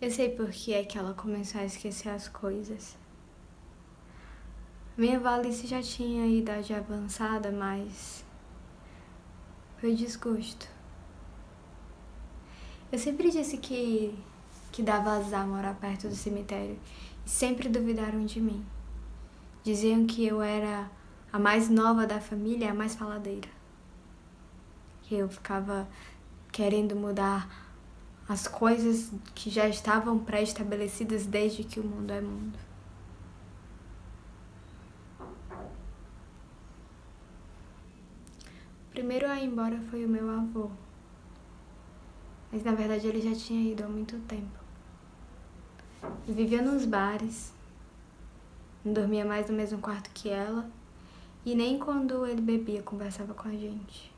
Eu sei por que é que ela começou a esquecer as coisas. Minha avó Alice já tinha idade avançada, mas foi desgosto. Eu sempre disse que dava azar morar perto do cemitério e sempre duvidaram de mim. Diziam que eu era a mais nova da família e a mais faladeira. Que eu ficava querendo mudar as coisas que já estavam pré-estabelecidas desde que o mundo é mundo. O primeiro a ir embora foi o meu avô. Mas na verdade ele já tinha ido há muito tempo. Eu vivia nos bares, não dormia mais no mesmo quarto que ela, e nem quando ele bebia conversava com a gente.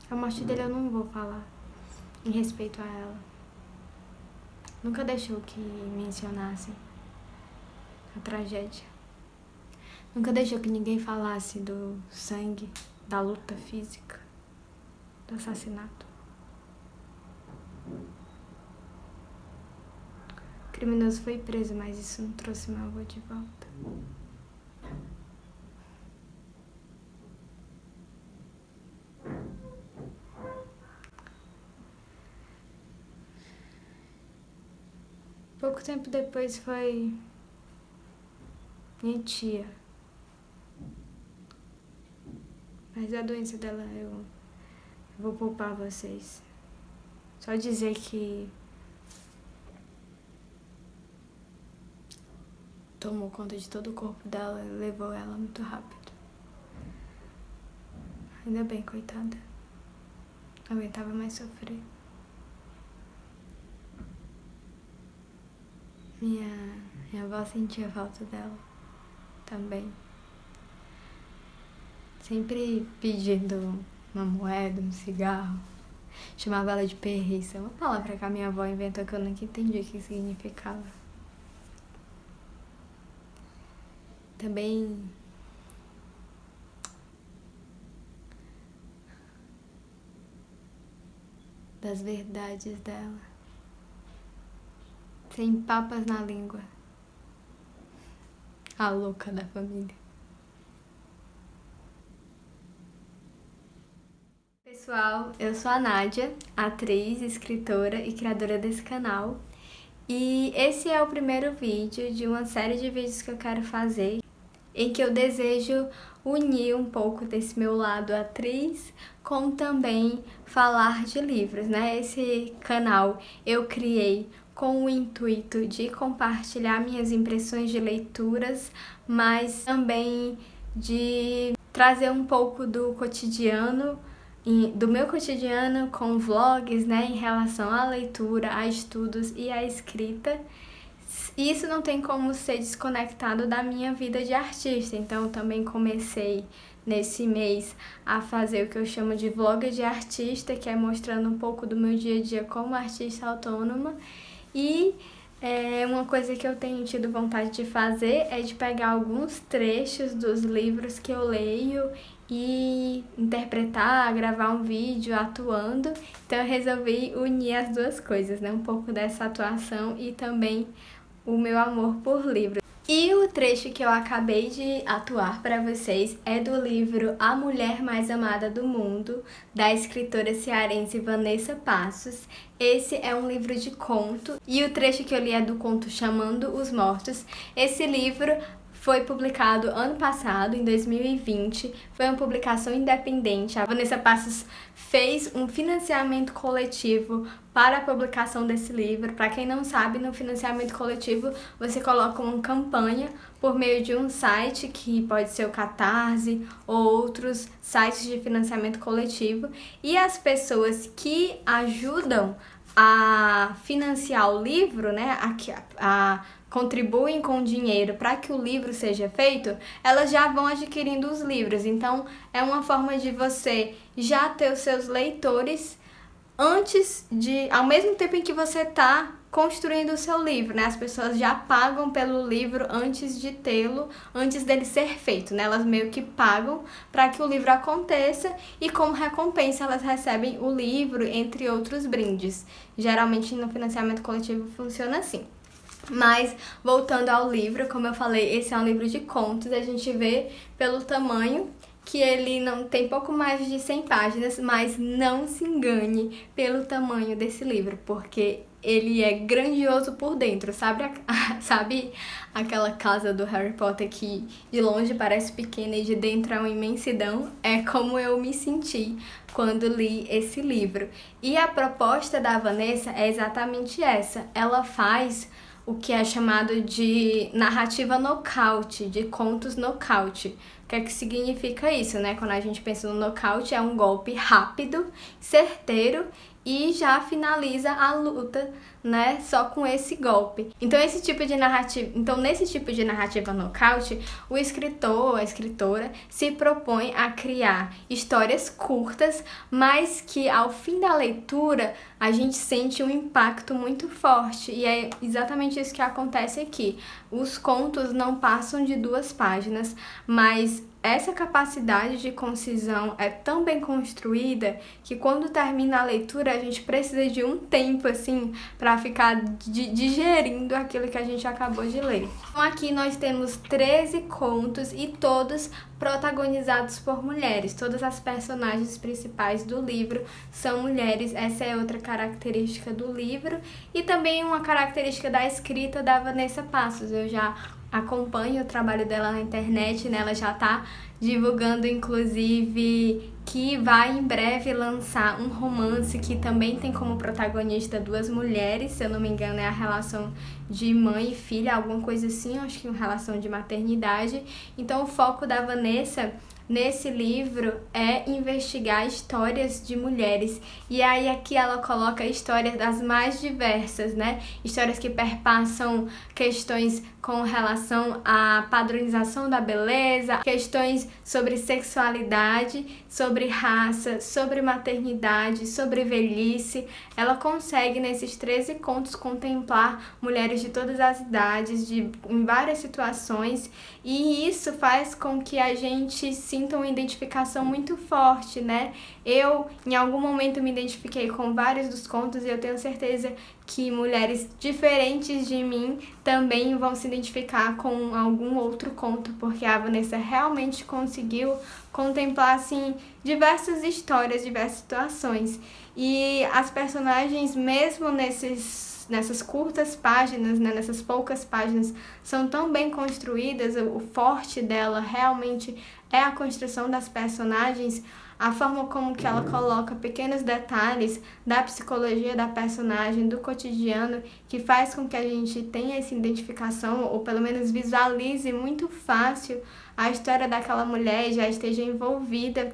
A morte dele eu não vou falar, em respeito a ela. Nunca deixou que mencionassem a tragédia. Nunca deixou que ninguém falasse do sangue, da luta física, do assassinato. O criminoso foi preso, mas isso não trouxe meu avô de volta. Pouco tempo depois foi minha tia. Mas a doença dela eu vou poupar vocês. Só dizer que tomou conta de todo o corpo dela e levou ela muito rápido. Ainda bem, coitada. Não aguentava mais sofrer. Minha avó sentia falta dela também. Sempre pedindo uma moeda, um cigarro. Chamava ela de perriça. Uma palavra que a minha avó inventou que eu nunca entendi o que significava. Também das verdades dela. Sem papas na língua. A louca da família. Pessoal, eu sou a Nádia, atriz, escritora e criadora desse canal. E esse é o primeiro vídeo de uma série de vídeos que eu quero fazer, em que eu desejo unir um pouco desse meu lado atriz com também falar de livros, né? Esse canal eu criei com o intuito de compartilhar minhas impressões de leituras, mas também de trazer um pouco do cotidiano, do meu cotidiano com vlogs, né, em relação à leitura, a estudos e à escrita. Isso não tem como ser desconectado da minha vida de artista, então eu também comecei nesse mês a fazer o que eu chamo de vlog de artista, que é mostrando um pouco do meu dia a dia como artista autônoma. E uma coisa que eu tenho tido vontade de fazer é de pegar alguns trechos dos livros que eu leio e interpretar, gravar um vídeo atuando. Então eu resolvi unir as duas coisas, né? Um pouco dessa atuação e também o meu amor por livros. E o trecho que eu acabei de atuar para vocês é do livro A Mulher Mais Amada do Mundo, da escritora cearense Vanessa Passos. Esse é um livro de conto e o trecho que eu li é do conto Chamando os Mortos. Esse livro foi publicado ano passado, em 2020, foi uma publicação independente. A Vanessa Passos fez um financiamento coletivo para a publicação desse livro. Para quem não sabe, no financiamento coletivo você coloca uma campanha por meio de um site, que pode ser o Catarse ou outros sites de financiamento coletivo, e as pessoas que ajudam a financiar o livro, né, contribuem com dinheiro para que o livro seja feito, elas já vão adquirindo os livros. Então, é uma forma de você já ter os seus leitores ao mesmo tempo em que você tá construindo o seu livro, né? As pessoas já pagam pelo livro antes de tê-lo, antes dele ser feito, né? Elas meio que pagam para que o livro aconteça e como recompensa elas recebem o livro, entre outros brindes. Geralmente no financiamento coletivo funciona assim. Mas, voltando ao livro, como eu falei, esse é um livro de contos, a gente vê pelo tamanho que ele não tem pouco mais de 100 páginas, mas não se engane pelo tamanho desse livro, porque ele é grandioso por dentro, sabe? Sabe aquela casa do Harry Potter que de longe parece pequena e de dentro é uma imensidão? É como eu me senti quando li esse livro. E a proposta da Vanessa é exatamente essa. Ela faz o que é chamado de narrativa nocaute, de contos nocaute. O que é que significa isso, né? Quando a gente pensa no nocaute, é um golpe rápido, certeiro e já finaliza a luta, né, só com esse golpe. Então, nesse tipo de narrativa nocaute, o escritor, a escritora, se propõe a criar histórias curtas, mas que ao fim da leitura a gente sente um impacto muito forte. E é exatamente isso que acontece aqui. Os contos não passam de 2 páginas, mas essa capacidade de concisão é tão bem construída que quando termina a leitura a gente precisa de um tempo assim para ficar digerindo aquilo que a gente acabou de ler. Então aqui nós temos 13 contos e todos protagonizados por mulheres. Todas as personagens principais do livro são mulheres. Essa é outra característica do livro e também uma característica da escrita da Vanessa Passos. Eu já acompanho o trabalho dela na internet, né? Ela já tá divulgando, inclusive, que vai em breve lançar um romance que também tem como protagonista 2 mulheres, se eu não me engano é a relação de mãe e filha, alguma coisa assim, acho que uma relação de maternidade. Então o foco da Vanessa nesse livro é investigar histórias de mulheres. E aí aqui ela coloca histórias das mais diversas, né? Histórias que perpassam questões com relação à padronização da beleza, questões sobre sexualidade, sobre raça, sobre maternidade, sobre velhice. Ela consegue nesses 13 contos contemplar mulheres de todas as idades, em várias situações, e isso faz com que a gente sinta uma identificação muito forte, né? Eu, em algum momento, me identifiquei com vários dos contos e eu tenho certeza que mulheres diferentes de mim também vão se identificar com algum outro conto, porque a Vanessa realmente conseguiu contemplar, assim, diversas histórias, diversas situações. E as personagens, mesmo nessas curtas páginas, né, nessas poucas páginas, são tão bem construídas, o forte dela realmente é a construção das personagens, a forma como que ela coloca pequenos detalhes da psicologia da personagem, do cotidiano, que faz com que a gente tenha essa identificação, ou pelo menos visualize muito fácil a história daquela mulher e já esteja envolvida,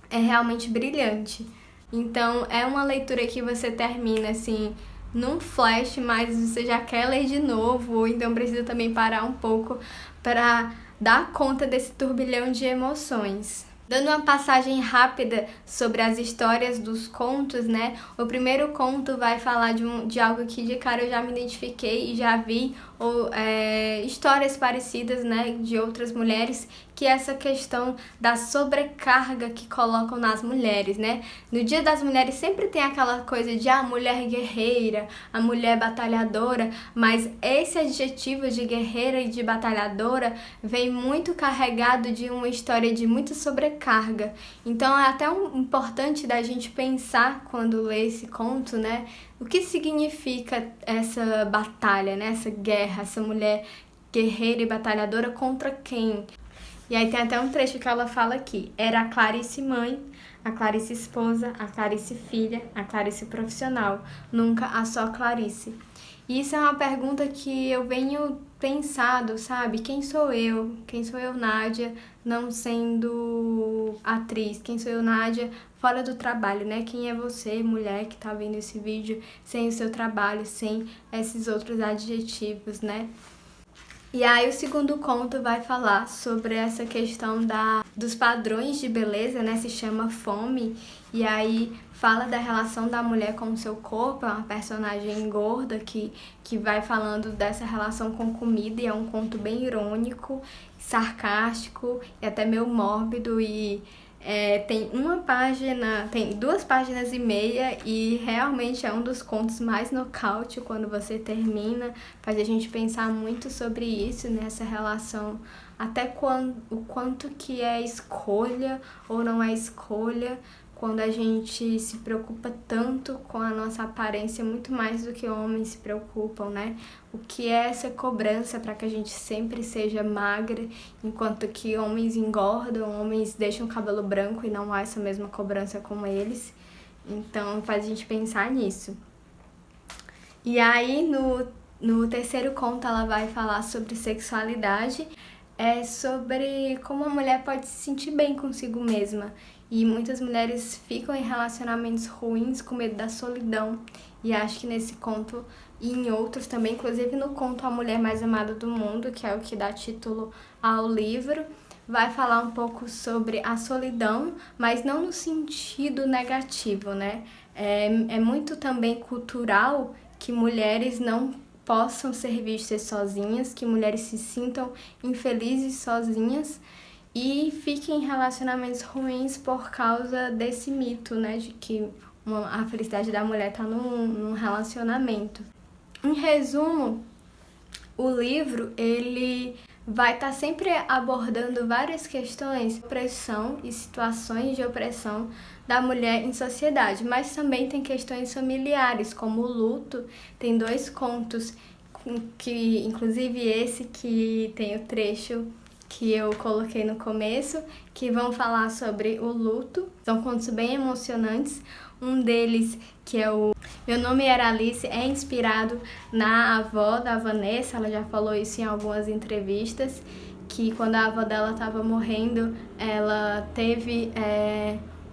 é realmente brilhante. Então, é uma leitura que você termina, assim, num flash, mas você já quer ler de novo, ou então precisa também parar um pouco para dar conta desse turbilhão de emoções. Dando uma passagem rápida sobre as histórias dos contos, né? O primeiro conto vai falar de algo que de cara eu já me identifiquei e já vi histórias parecidas, né, de outras mulheres, que é essa questão da sobrecarga que colocam nas mulheres, né? No Dia das Mulheres sempre tem aquela coisa de a mulher guerreira, a mulher batalhadora, mas esse adjetivo de guerreira e de batalhadora vem muito carregado de uma história de muita sobrecarga. Então é até importante da gente pensar quando lê esse conto, né? O que significa essa batalha, né? Essa guerra, essa mulher guerreira e batalhadora contra quem? E aí tem até um trecho que ela fala aqui. Era a Clarice mãe, a Clarice esposa, a Clarice filha, a Clarice profissional, nunca a só Clarice. E isso é uma pergunta que eu venho pensado, sabe? Quem sou eu? Quem sou eu, Nádia, não sendo atriz? Quem sou eu, Nádia, fora do trabalho, né? Quem é você, mulher, que tá vendo esse vídeo sem o seu trabalho, sem esses outros adjetivos, né? E aí o segundo conto vai falar sobre essa questão dos padrões de beleza, né? Se chama Fome. E aí fala da relação da mulher com o seu corpo, é uma personagem gorda que vai falando dessa relação com comida, e é um conto bem irônico, sarcástico e até meio mórbido, e tem tem 2 páginas e meia, e realmente é um dos contos mais nocaute quando você termina, faz a gente pensar muito sobre isso, nessa relação, até o quanto que é escolha ou não é escolha, quando a gente se preocupa tanto com a nossa aparência, muito mais do que homens se preocupam, né? O que é essa cobrança para que a gente sempre seja magra, enquanto que homens engordam, homens deixam o cabelo branco e não há essa mesma cobrança com eles. Então faz a gente pensar nisso. E aí no terceiro conto ela vai falar sobre sexualidade, sobre como a mulher pode se sentir bem consigo mesma. E muitas mulheres ficam em relacionamentos ruins com medo da solidão. E acho que nesse conto e em outros também, inclusive no conto A Mulher Mais Amada do Mundo, que é o que dá título ao livro, vai falar um pouco sobre a solidão, mas não no sentido negativo, né? É muito também cultural que mulheres não possam ser vistas sozinhas, que mulheres se sintam infelizes sozinhas e fiquem em relacionamentos ruins por causa desse mito, né, de que a felicidade da mulher está num relacionamento. Em resumo, o livro ele vai estar sempre abordando várias questões de opressão e situações de opressão da mulher em sociedade, mas também tem questões familiares, como o luto. Tem 2 contos, que inclusive esse que tem o trecho que eu coloquei no começo, que vão falar sobre o luto. São contos bem emocionantes. Um deles, que é o Meu Nome Era Alice, é inspirado na avó da Vanessa. Ela já falou isso em algumas entrevistas, que quando a avó dela estava morrendo, ela teve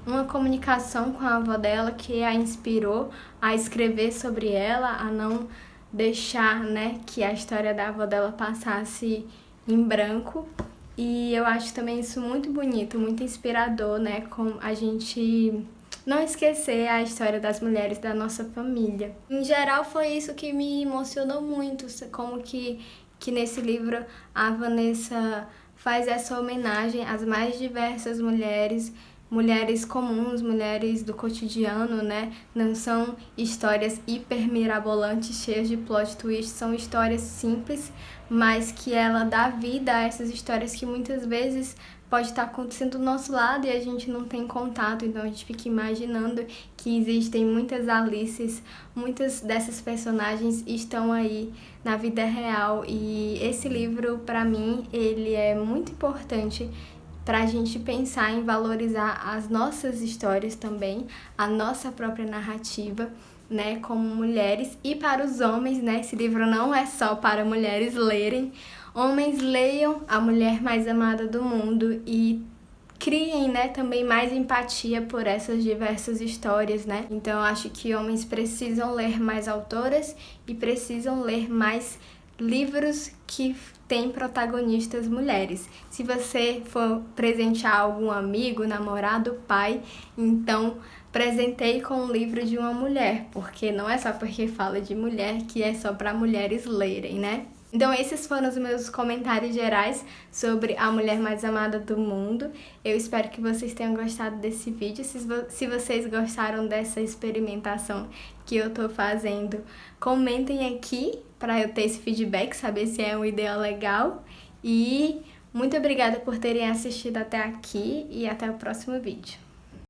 uma comunicação com a avó dela que a inspirou a escrever sobre ela, a não deixar, né, que a história da avó dela passasse em branco. E eu acho também isso muito bonito, muito inspirador, né, com a gente não esquecer a história das mulheres da nossa família. Em geral, foi isso que me emocionou muito, como que nesse livro a Vanessa faz essa homenagem às mais diversas mulheres, mulheres comuns, mulheres do cotidiano, né? Não são histórias hiper mirabolantes, cheias de plot twists, são histórias simples, mas que ela dá vida a essas histórias que muitas vezes pode estar acontecendo do nosso lado e a gente não tem contato, então a gente fica imaginando que existem muitas Alices, muitas dessas personagens estão aí na vida real, e esse livro, para mim, ele é muito importante para a gente pensar em valorizar as nossas histórias também, a nossa própria narrativa, né, como mulheres. E para os homens, né, esse livro não é só para mulheres lerem. Homens, leiam A Mulher Mais Amada do Mundo e criem, né, também mais empatia por essas diversas histórias, né? Então eu acho que homens precisam ler mais autoras e precisam ler mais livros que têm protagonistas mulheres. Se você for presentear algum amigo, namorado, pai, então presenteie com um livro de uma mulher, porque não é só porque fala de mulher que é só para mulheres lerem, né? Então esses foram os meus comentários gerais sobre A Mulher Mais Amada do Mundo. Eu espero que vocês tenham gostado desse vídeo. Se vocês gostaram dessa experimentação que eu tô fazendo, comentem aqui para eu ter esse feedback, saber se é uma ideia legal. E muito obrigada por terem assistido até aqui e até o próximo vídeo.